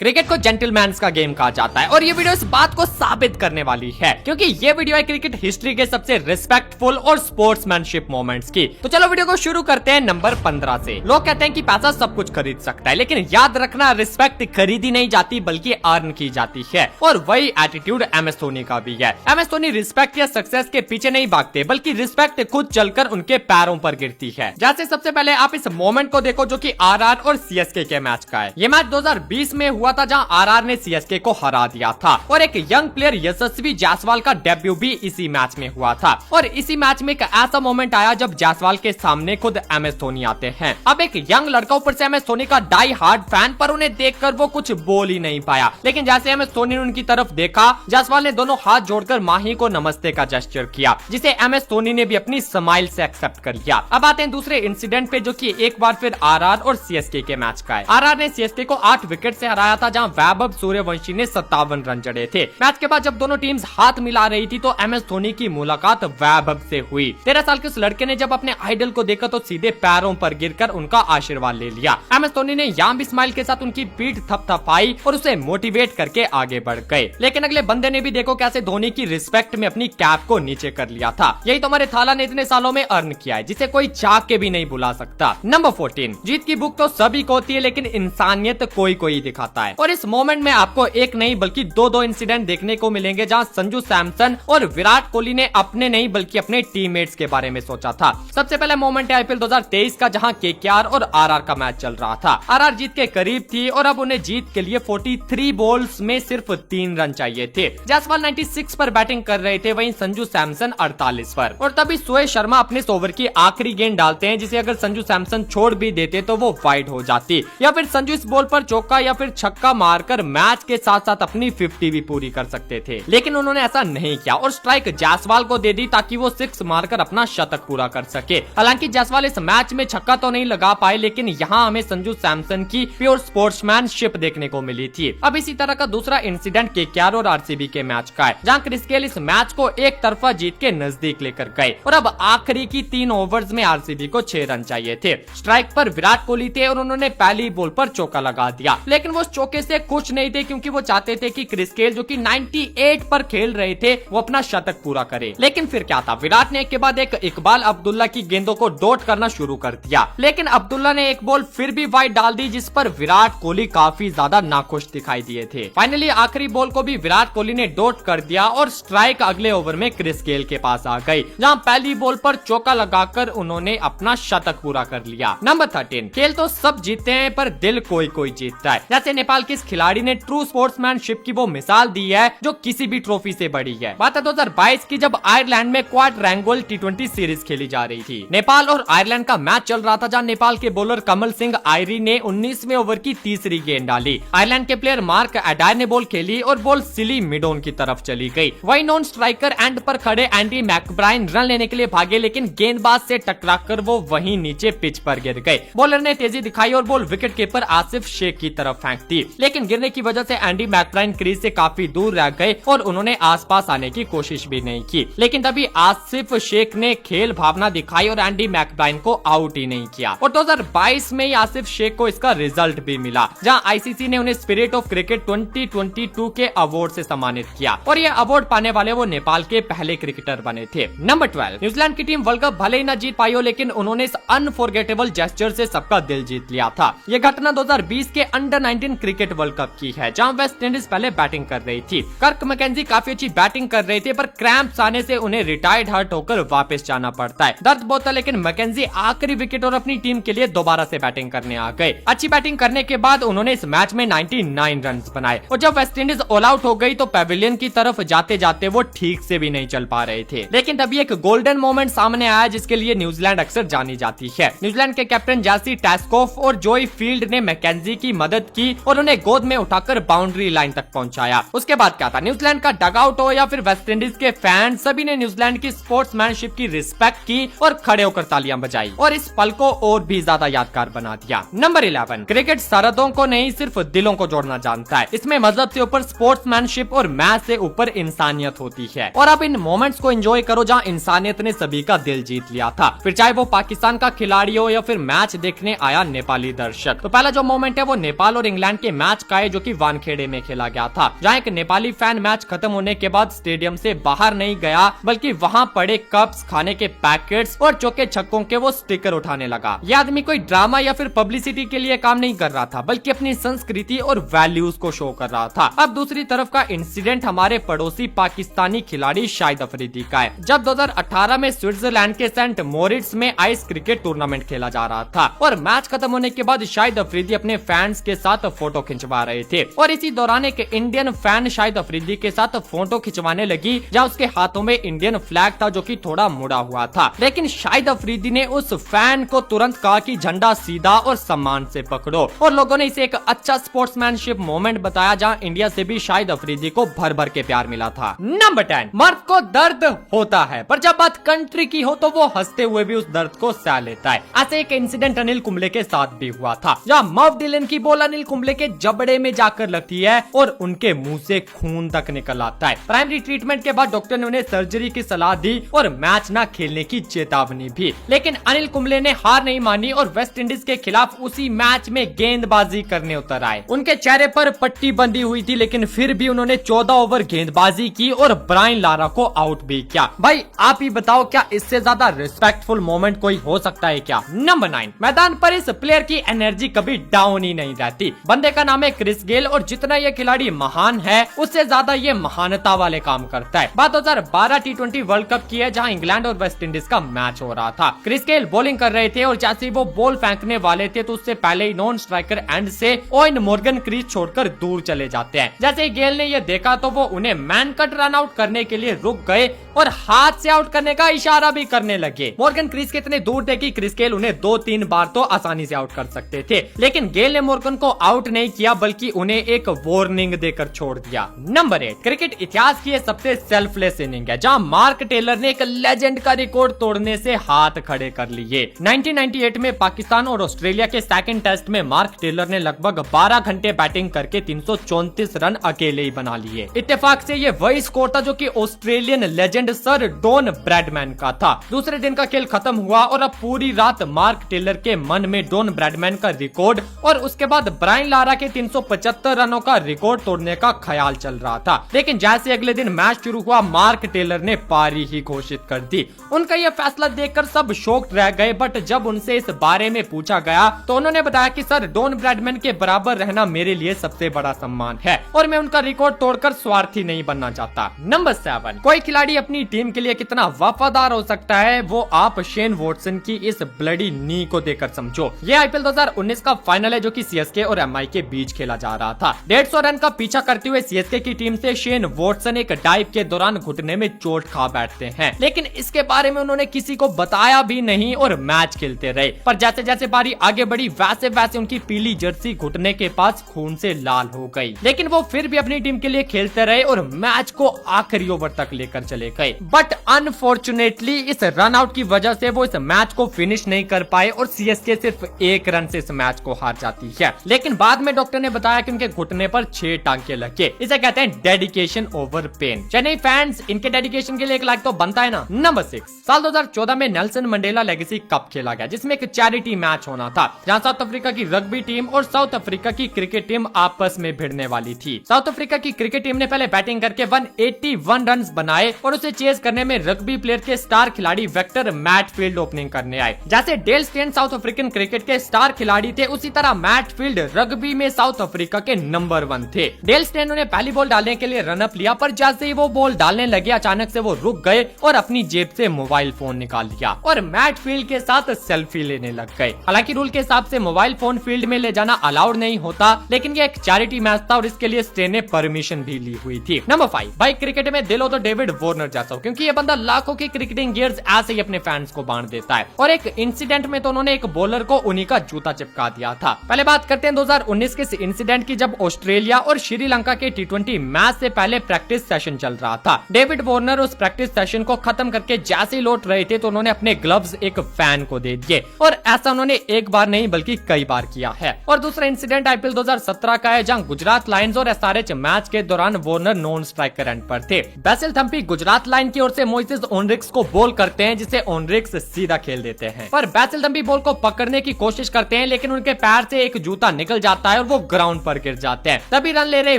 Cricket को gentleman का game कहा जाता है और ये वीडियो इस बात को साबित करने वाली है क्योंकि ये वीडियो है क्रिकेट हिस्ट्री के सबसे रिस्पेक्टफुल और स्पोर्ट्समैनशिप मोमेंट्स की। तो चलो वीडियो को शुरू करते हैं नंबर 15 से। लोग कहते हैं कि पैसा सब कुछ खरीद सकता है, लेकिन याद रखना रिस्पेक्ट खरीदी नहीं जाती बल्कि अर्न की जाती है, और वही एटीट्यूड MS धोनी का भी है। MS धोनी रिस्पेक्ट या सक्सेस के पीछे नहीं भागते बल्कि रिस्पेक्ट खुद चलकर उनके पैरों पर गिरती है। जैसे सबसे पहले आप इस मोमेंट को देखो जो कि RR और CSK के मैच का है। ये मैच 2020 में हुआ था जहां RR ने CSK को हरा दिया था और एक यंग प्लेयर यशस्वी जायसवाल का डेब्यू भी इसी मैच में हुआ था। और इसी मैच में एक ऐसा मोमेंट आया जब जायसवाल के सामने खुद MS धोनी आते हैं। अब एक यंग लड़का ऊपर से MS धोनी का डाई हार्ड फैन, पर उन्हें देखकर वो कुछ बोल ही नहीं पाया, लेकिन जैसे MS धोनी ने उनकी तरफ देखा, जायसवाल ने दोनों हाथ जोड़कर माही को नमस्ते का जेस्चर किया, जिसे MS धोनी ने भी अपनी स्माइल से एक्सेप्ट कर लिया। अब आते हैं दूसरे इंसिडेंट पे जो कि एक बार फिर RR और CSK के मैच का है। RR ने CSK को 8 विकेट से हराया था जहां वैभव सूर्यवंशी ने 57 रन जड़े थे। मैच के बाद जब दोनों टीम्स हाथ मिला रही थी तो MS धोनी की मुलाकात वैभव से हुई। 13 साल के उस लड़के ने जब अपने आइडल को देखा तो सीधे पैरों पर गिरकर उनका आशीर्वाद ले लिया। MS धोनी ने यहाँ भी स्माइल के साथ उनकी पीठ थपथपाई और उसे मोटिवेट करके आगे बढ़ गए। लेकिन अगले बंदे ने भी देखो कैसे धोनी की रिस्पेक्ट में अपनी कैप को नीचे कर लिया था। यही तो हमारे थाला ने इतने सालों में अर्न किया है, जिसे कोई चाह के भी नहीं भुला सकता। नंबर 14, जीत की भूख तो सभी को होती है लेकिन इंसानियत कोई कोई दिखाता है। और इस मोमेंट में आपको एक नहीं बल्कि दो इंसिडेंट देखने को मिलेंगे जहां संजू सैमसन और विराट कोहली ने अपने नहीं बल्कि अपने टीममेट्स के बारे में सोचा था। सबसे पहले मोमेंट है IPL 2023 का जहां KKR और RR का मैच चल रहा था। RR जीत के करीब थी और अब उन्हें जीत के लिए 43 बॉल्स में सिर्फ 3 रन चाहिए थे। जायसवाल 96 पर बैटिंग कर रहे थे, वहीं संजू सैमसन 48 पर। और तभी सुहेल शर्मा अपने ओवर की आखिरी गेंद डालते हैं, जिसे अगर संजू सैमसन छोड़ भी देते तो वो वाइड हो जाती, या फिर संजू इस बॉल पर चौका या फिर छक्का मारकर मैच के साथ साथ अपनी 50 भी पूरी कर सकते थे, लेकिन उन्होंने ऐसा नहीं किया और स्ट्राइक जायसवाल को दे दी ताकि वो 6 मारकर अपना शतक पूरा कर सके। हालांकि जायसवाल इस मैच में छक्का तो नहीं लगा पाए, लेकिन यहाँ हमें संजू सैमसन की प्योर स्पोर्ट्समैनशिप देखने को मिली थी। अब इसी तरह का दूसरा इंसिडेंट KKR और RCB के मैच का है, जहाँ क्रिस गेल इस मैच को एक तरफा जीत के नजदीक लेकर गए और अब आखिरी की 3 ओवर्स में RCB को 6 रन चाहिए थे। स्ट्राइक पर विराट कोहली थे और उन्होंने पहली बॉल पर चौका लगा दिया, लेकिन वो चौके से खुश नहीं थे क्योंकि वो चाहते थे कि क्रिस गेल जो कि 98 पर खेल रहे थे वो अपना शतक पूरा करे। लेकिन फिर क्या था, विराट ने एक के बाद एक इकबाल अब्दुल्ला की गेंदों को डॉट करना शुरू कर दिया, लेकिन अब्दुल्ला ने एक बॉल फिर भी वाइड डाल दी, जिस पर विराट कोहली काफी ज्यादा नाखुश दिखाई दिए थे। फाइनली आखिरी बॉल को भी विराट कोहली ने डॉट कर दिया और स्ट्राइक अगले ओवर में क्रिस गेल के पास आ गई, जहां पहली बॉल पर चौका लगाकर उन्होंने अपना शतक पूरा कर लिया। नंबर 13, खेल तो सब जीतते हैं पर दिल कोई कोई जीतता है। जैसे नेपाल के इस खिलाड़ी ने ट्रू स्पोर्ट्समैनशिप की वो मिसाल दी है जो किसी भी ट्रॉफी से बड़ी है। बात है 2022 की, जब आयरलैंड में क्वाड्रैंगुलर T20 सीरीज खेली जा रही थी। नेपाल और आयरलैंड का मैच चल रहा था जहां नेपाल के बॉलर कमल सिंह आयरी ने 19वें ओवर की तीसरी गेंद डाली। आयरलैंड के प्लेयर मार्क एडायर ने बॉल खेली और बॉल सिली मिडोन की तरफ चली गई। वही नॉन स्ट्राइकर एंड पर खड़े एंडी मैकब्राइन रन लेने के लिए भागे, लेकिन गेंदबाज से टकराकर वो वहीं नीचे पिच पर गिर गए। बॉलर ने तेजी दिखाई और ball wicket keeper Asif Sheikh की तरफ फेंक दी, लेकिन गिरने की वजह से एंडी मैकब्राइन क्रीज से काफी दूर रह गए और उन्होंने आसपास आने की कोशिश भी नहीं की। लेकिन तभी आसिफ शेख ने खेल भावना दिखाई और एंडी मैकब्राइन को आउट ही नहीं किया। और 2022 में ही आसिफ शेख को इसका रिजल्ट भी मिला, जहां ICC ने उन्हें स्पिरिट ऑफ क्रिकेट 2022 के अवार्ड से सम्मानित किया और ये अवार्ड पाने वाले वो नेपाल के पहले क्रिकेटर बने थे। नंबर 12, न्यूजीलैंड की टीम वर्ल्ड कप भले ही न जीत पाई हो, लेकिन उन्होंने इस अनफॉरगेटेबल जेस्चर से सबका दिल जीत लिया था। ये घटना 2020 के अंडर 19 क्रिकेट वर्ल्ड कप की है, जहां वेस्ट इंडीज पहले बैटिंग कर रही थी। कर्क मैकेंजी काफी अच्छी बैटिंग कर रहे थे, पर क्रैम्प्स आने से उन्हें रिटायर्ड हर्ट होकर वापस जाना पड़ता है। दर्द बहुत था, लेकिन मैकेंजी आखिरी विकेट और अपनी टीम के लिए दोबारा से बैटिंग करने आ गए। अच्छी बैटिंग करने के बाद उन्होंने इस मैच में 99 रन बनाए और जब वेस्ट इंडीज ऑल आउट हो गई तो पेविलियन की तरफ जाते जाते वो ठीक से भी नहीं चल पा रहे थे। लेकिन तभी एक गोल्डन मोमेंट सामने आया जिसके लिए न्यूजीलैंड अक्सर जानी जाती है। न्यूजीलैंड के कैप्टन जैसी टैस्कोफ और जोई फील्ड ने मैकेंजी की मदद की और उन्हें गोद में उठाकर बाउंड्री लाइन तक पहुंचाया। उसके बाद क्या था, न्यूजीलैंड का डगआउट हो या फिर वेस्ट इंडीज के फैंस, सभी ने न्यूजीलैंड की स्पोर्ट्समैनशिप की रिस्पेक्ट की और खड़े होकर तालियां बजाई और इस पल को और भी ज्यादा यादगार बना दिया। नंबर 11, क्रिकेट सरहदों को नहीं सिर्फ दिलों को जोड़ना जानता है। इसमें मजहब से ऊपर स्पोर्ट्समैनशिप और मैच से ऊपर इंसानियत होती है। और अब इन मोमेंट्स को एंजॉय करो जहां इंसानियत ने सभी का दिल जीत लिया था, फिर चाहे वो पाकिस्तान का खिलाड़ी हो या फिर मैच देखने आया नेपाली दर्शक। तो पहला जो मोमेंट है वो नेपाल और इंग्लैंड के के मैच का है जो कि वानखेड़े में खेला गया था, जहां एक नेपाली फैन मैच खत्म होने के बाद स्टेडियम से बाहर नहीं गया बल्कि वहां पड़े कप्स, खाने के पैकेट्स और चौके छक्कों के वो स्टिकर उठाने लगा। यह आदमी कोई ड्रामा या फिर पब्लिसिटी के लिए काम नहीं कर रहा था बल्कि अपनी संस्कृति और वैल्यूज को शो कर रहा था। अब दूसरी तरफ का इंसिडेंट हमारे पड़ोसी पाकिस्तानी खिलाड़ी शाहिद अफरीदी का है। जब 2018 में स्विट्जरलैंड के सेंट मोरिट्स में आइस क्रिकेट टूर्नामेंट खेला जा रहा था और मैच खत्म होने के बाद शाहिद अफरीदी अपने फैंस के साथ फोटो खिंचवा रहे थे और इसी दौरान एक इंडियन फैन शाहिद अफरीदी के साथ फोटो खिंचवाने लगी, जहां उसके हाथों में इंडियन फ्लैग था जो कि थोड़ा मुड़ा हुआ था। लेकिन शाहिद अफरीदी ने उस फैन को तुरंत कहा कि झंडा सीधा और सम्मान से पकड़ो, और लोगों ने इसे एक अच्छा स्पोर्ट्समैनशिप मोमेंट बताया, जहां इंडिया से भी शाहिद अफरीदी को भर भर के प्यार मिला था। नंबर 10, मर्द को दर्द होता है पर जब बात कंट्री की हो तो वो हंसते हुए भी उस दर्द को सह लेता है। ऐसे एक इंसिडेंट अनिल कुंबले के साथ भी हुआ था, जहां मव डिलन की बॉल अनिल कुंबले के जबड़े में जाकर लगती है और उनके मुंह से खून तक निकल आता है। प्राइमरी ट्रीटमेंट के बाद डॉक्टर ने उन्हें सर्जरी की सलाह दी और मैच न खेलने की चेतावनी भी, लेकिन अनिल कुंबले ने हार नहीं मानी और वेस्ट इंडीज के खिलाफ उसी मैच में गेंदबाजी करने उतर आए। उनके चेहरे पर पट्टी बंधी हुई थी लेकिन फिर भी उन्होंने 14 ओवर गेंदबाजी की और ब्रायन लारा को आउट भी किया। भाई आप ही बताओ, क्या इससे ज्यादा रिस्पेक्टफुल मोमेंट कोई हो सकता है क्या? नंबर 9, मैदान पर इस प्लेयर की एनर्जी कभी डाउन ही नहीं रहती। बंदे का नाम है क्रिस गेल और जितना ये खिलाड़ी महान है उससे ज्यादा ये महानता वाले काम करता है। बात 2012 T20 वर्ल्ड कप की है, जहां इंग्लैंड और वेस्ट इंडीज का मैच हो रहा था। क्रिस गेल बॉलिंग कर रहे थे और जैसे ही वो बॉल फेंकने वाले थे तो उससे पहले ही नॉन स्ट्राइकर एंड से ओवेन मॉर्गन क्रीज छोड़कर दूर चले जाते हैं। जैसे ही गेल ने ये देखा तो वो उन्हें मैन कट रन आउट करने के लिए रुक गए और हाथ से आउट करने का इशारा भी करने लगे। मॉर्गन क्रीज के इतने दूर थे कि क्रिस गेल उन्हें 2-3 बार तो आसानी से आउट कर सकते थे, लेकिन गेल ने मॉर्गन को आउट नहीं किया बल्कि उन्हें एक वार्निंग देकर छोड़ दिया। नंबर 8, क्रिकेट इतिहास की सबसे सेल्फलेस इनिंग है, जहां मार्क टेलर ने एक लेजेंड का रिकॉर्ड तोड़ने से हाथ खड़े कर लिए। 1998 में पाकिस्तान और ऑस्ट्रेलिया के सेकंड टेस्ट में मार्क टेलर ने लगभग 12 घंटे बैटिंग करके 334 रन अकेले ही बना लिए। इत्तेफाक से ये वही स्कोर था जो कि Australian legend sir Don Bradman का था। दूसरे दिन का खेल खत्म हुआ और अब पूरी रात मार्क टेलर के मन में डॉन ब्रैडमैन का रिकॉर्ड और उसके बाद ब्रायन लारा के 375 रनों का रिकॉर्ड तोड़ने का ख्याल चल रहा था, लेकिन जैसे अगले दिन मैच शुरू हुआ मार्क टेलर ने पारी ही घोषित कर दी। उनका यह फैसला देखकर सब शॉक्ड रह गए, बट जब उनसे इस बारे में पूछा गया तो उन्होंने बताया कि सर डॉन ब्रैडमैन के बराबर रहना मेरे लिए सबसे बड़ा सम्मान है और मैं उनका रिकॉर्ड तोड़कर स्वार्थी नहीं बनना चाहता। नंबर 7, कोई खिलाड़ी अपनी टीम के लिए कितना वफादार हो सकता है वो आप शेन वॉटसन की इस ब्लडी नी को देखकर समझो। ये आईपीएल 2019 का फाइनल है जो कि सीएसके और एमआई के बीच खेला जा रहा था। 150 रन का पीछा करते हुए सीएसके की टीम से शेन वॉटसन एक डाइव के दौरान घुटने में चोट खा बैठते हैं, लेकिन इसके बारे में उन्होंने किसी को बताया भी नहीं और मैच खेलते रहे। पर जैसे जैसे बारी आगे बढ़ी वैसे वैसे उनकी पीली जर्सी घुटने के पास खून से लाल हो गई, लेकिन वो फिर भी अपनी टीम के लिए खेलते रहे और मैच को आखिरी ओवर तक लेकर चले गए। बट अनफॉर्चुनेटली इस रन आउट की वजह से वो इस मैच को फिनिश नहीं कर पाए और सीएसके सिर्फ 1 रन से इस मैच को हार जाती है। लेकिन बाद में डॉक्टर ने बताया कि उनके घुटने पर 6 टांके लगे। इसे कहते हैं dedication over pain. Chennai fans, इनके डेडिकेशन के लिए एक लाइक तो बनता है ना। नंबर 6, साल 2014 में नेल्सन मंडेला लेगेसी कप खेला गया, जिसमें एक चैरिटी मैच होना था, जहां साउथ अफ्रीका की रग्बी टीम और साउथ अफ्रीका की क्रिकेट टीम आपस में भिड़ने वाली थी। साउथ अफ्रीका की क्रिकेट टीम ने पहले बैटिंग करके 181 रन बनाए और उसे चेज करने में रग्बी प्लेयर के स्टार खिलाड़ी वेक्टर मैटफील्ड ओपनिंग करने आए। जैसे Dale Steyn south African cricket के स्टार खिलाड़ी थे, उसी तरह मैटफील्ड रग्बी में साउथ अफ्रीका के नंबर 1 थे। डेल स्टेन ने पहली बॉल डालने के लिए रन अप लिया, पर जैसे ही वो बॉल डालने लगे अचानक से वो रुक गए और अपनी जेब से मोबाइल फोन निकाल लिया और मैटफील्ड के साथ सेल्फी लेने लग गए। हालांकि रूल के हिसाब से मोबाइल फोन फील्ड में ले जाना अलाउड नहीं होता, लेकिन ये एक चैरिटी मैच था और इसके लिए स्टेन ने परमिशन भी ली हुई थी। नंबर 5, भाई क्रिकेट में दिल हो तो डेविड वार्नर जैसा हो, क्योंकि ये बंदा लाखों की क्रिकेटिंग गियर्स ऐसे ही अपने फैंस को बांट देता है। और एक इंसिडेंट में तो उन्होंने एक बॉलर को उन्हीं का जूता चिपका दिया था। पहले बात करते हैं 2019 के इंसिडेंट की, जब ऑस्ट्रेलिया और श्रीलंका के T20 मैच से पहले प्रैक्टिस सेशन चल रहा था। डेविड वार्नर उस प्रैक्टिस सेशन को खत्म करके जैसे ही लौट रहे थे तो उन्होंने अपने ग्लव्स एक फैन को दे दिए और ऐसा उन्होंने एक बार नहीं बल्कि कई बार किया है। और दूसरा इंसिडेंट आईपीएल 2017 का है, जहां गुजरात लायंस और एसआरएच मैच के दौरान वार्नर नॉन स्ट्राइकर एंड पर थे। बैसिल थम्पी गुजरात लायन की ओर से मोइसेस ओनरिक्स को बॉल करते हैं, जिसे ओनरिक्स सीधा खेल देते हैं। पर बैसिल थम्पी बॉल को पकड़ने की कोशिश करते हैं, लेकिन उनके पैर से एक जूता निकल जाता है और वो ग्राउंड पर गिर जाते हैं। तभी रन ले रहे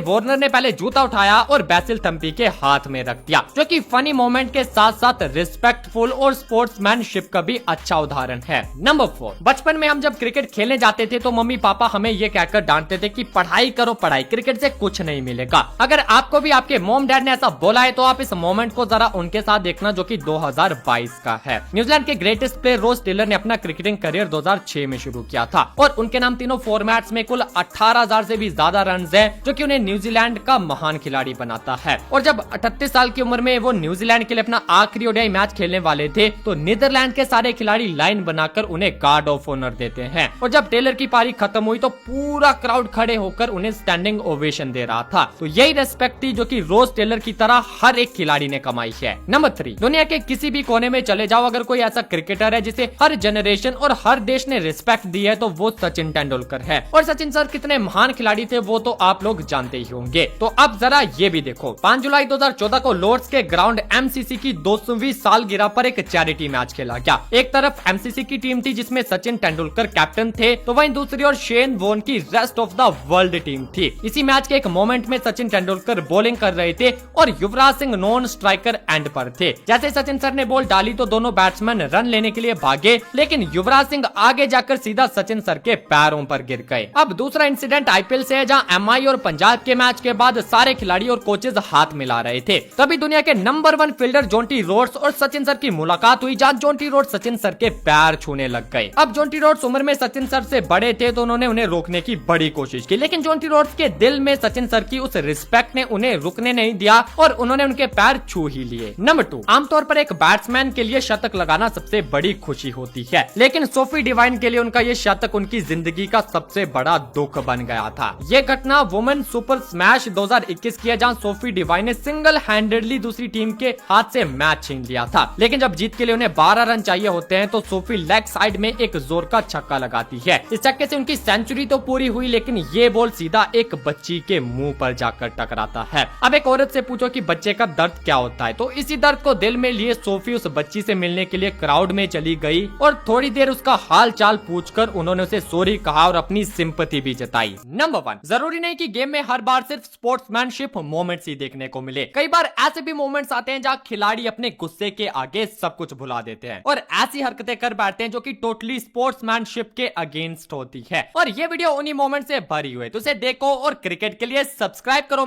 वार्नर ने पहले जूता उठाया और बैसिल थम्पी के हाथ में रख दिया, जो कि फनी मोमेंट के साथ साथ रिस्पेक्टफुल और स्पोर्ट्समैनशिप का भी अच्छा उदाहरण है। नंबर 4, बचपन में हम जब क्रिकेट खेलने जाते थे तो मम्मी पापा हमें ये कहकर डांटते थे कि पढ़ाई करो पढ़ाई, क्रिकेट से कुछ नहीं मिलेगा। अगर आपको भी आपके मॉम डैड ने ऐसा बोला है तो आप इस मोमेंट को जरा उनके साथ देखना, जो कि 2022 का है। न्यूजीलैंड के ग्रेटेस्ट प्लेयर रोस टेलर ने अपना क्रिकेटिंग करियर 2006 में शुरू किया था और उनके नाम तीनों फॉर्मेट्स में कुल 18,000 से भी ज्यादा रन है, जो कि उन्हें न्यूजीलैंड का महान खिलाड़ी बनाता है। और जब 38 साल की उम्र में वो न्यूजीलैंड के लिए अपना आखिरी ओडीआई मैच खेलने वाले थे तो नीदरलैंड के सारे खिलाड़ी लाइन बनाकर उन्हें गार्ड ऑफ ऑनर देते हैं। और जब टेलर की पारी खत्म हुई तो पूरा क्राउड खड़े होकर उन्हें स्टैंडिंग ओवेशन दे रहा था। तो यही रेस्पेक्ट थी जो कि रोज टेलर की तरह हर एक खिलाड़ी ने कमाई है। नंबर 3, दुनिया के किसी भी कोने में चले जाओ, अगर कोई ऐसा क्रिकेटर है जिसे हर जनरेशन और हर देश ने रिस्पेक्ट दी है तो वो सचिन तेंदुलकर है। और सचिन सर कितने महान खिलाड़ी थे वो तो आप लोग जानते ही होंगे। तो अब जरा ये भी देखो, 5 जुलाई 2014 को लॉर्ड्स के ग्राउंड एमसीसी की 200वीं सालगिरह पर एक चैरिटी मैच खेला गया। एक तरफ एमसीसी की टीम थी जिसमें सचिन तेंदुलकर कैप्टन थे, तो वहीं दूसरी ओर शेन वॉर्न की rest of the world team थी। इसी मैच के एक मोमेंट में सचिन तेंदुलकर बॉलिंग कर रहे थे और Yuvraj Singh non striker end पर थे। जैसे सचिन सर ने बॉल डाली तो दोनों बैट्समैन रन लेने के लिए भागे, लेकिन युवराज सिंह आगे जाकर सीधा सचिन सर के पैरों पर गिर गए। अब दूसरा इंसिडेंट आईपीएल से है, जहां एमआई और पंजाब के मैच के बाद सारे खिलाड़ी और कोचेज हाथ मिला रहे थे। तभी दुनिया के नंबर 1 फील्डर जोंटी रोड्स और सचिन सर की मुलाकात हुई, जहां जोंटी रोड्स सचिन सर के पैर छूने लग गए। अब जोंटी रोड्स उम्र में सचिन सर से बड़े थे तो उन्होंने उन्हें रोकने की बड़ी कोशिश की, लेकिन जोंटी रोड्स के दिल में सचिन सर की उस रिस्पेक्ट ने उन्हें रुकने नहीं दिया और उन्होंने उनके पैर छू ही लिए। नंबर 2, आमतौर पर एक बैट्समैन के लिए शतक लगाना सबसे बड़ी खुशी होती है, लेकिन सोफी डिवाइन के लिए उनका ये शतक उनकी जिंदगी का सबसे बड़ा दुख बन गया था। ये घटना वुमेन सुपर स्मैश 2021 की है, जहां सोफी डिवाइन ने सिंगल हैंडेडली दूसरी टीम के हाथ से मैच छीन लिया था, लेकिन जब जीत के लिए उन्हें 12 रन चाहिए होते हैं तो सोफी लेग साइड में एक जोर का छक्का लगाती है। इस छक्के से उनकी सेंचुरी तो पूरी हुई, लेकिन ये बॉल सीधा एक बच्ची के मुंह पर जाकर टकराता है। अब एक औरत से पूछो कि बच्चे का दर्द क्या होता है, तो इसी दर्द को दिल में लिए सोफी उस बच्ची से मिलने के लिए क्राउड में चली गई और थोड़ी देर उसका हाल चाल पूछकर उन्होंने उसे सॉरी कहा और अपनी सिंपैथी भी जताई। नंबर 1, जरूरी नहीं कि गेम में हर बार सिर्फ स्पोर्ट्समैनशिप मोमेंट्स ही देखने को मिले। कई बार ऐसे भी मोमेंट्स आते हैं जहां खिलाड़ी अपने गुस्से के आगे सब कुछ भुला देते हैं और ऐसी हरकतें कर बैठते हैं जो कि टोटली स्पोर्ट्समैनशिप के अगेंस्ट होती है। और ये वीडियो उन्हीं मोमेंट से भरी हुई है, तो उसे देखो और क्रिकेट के लिए सब्सक्राइब करो।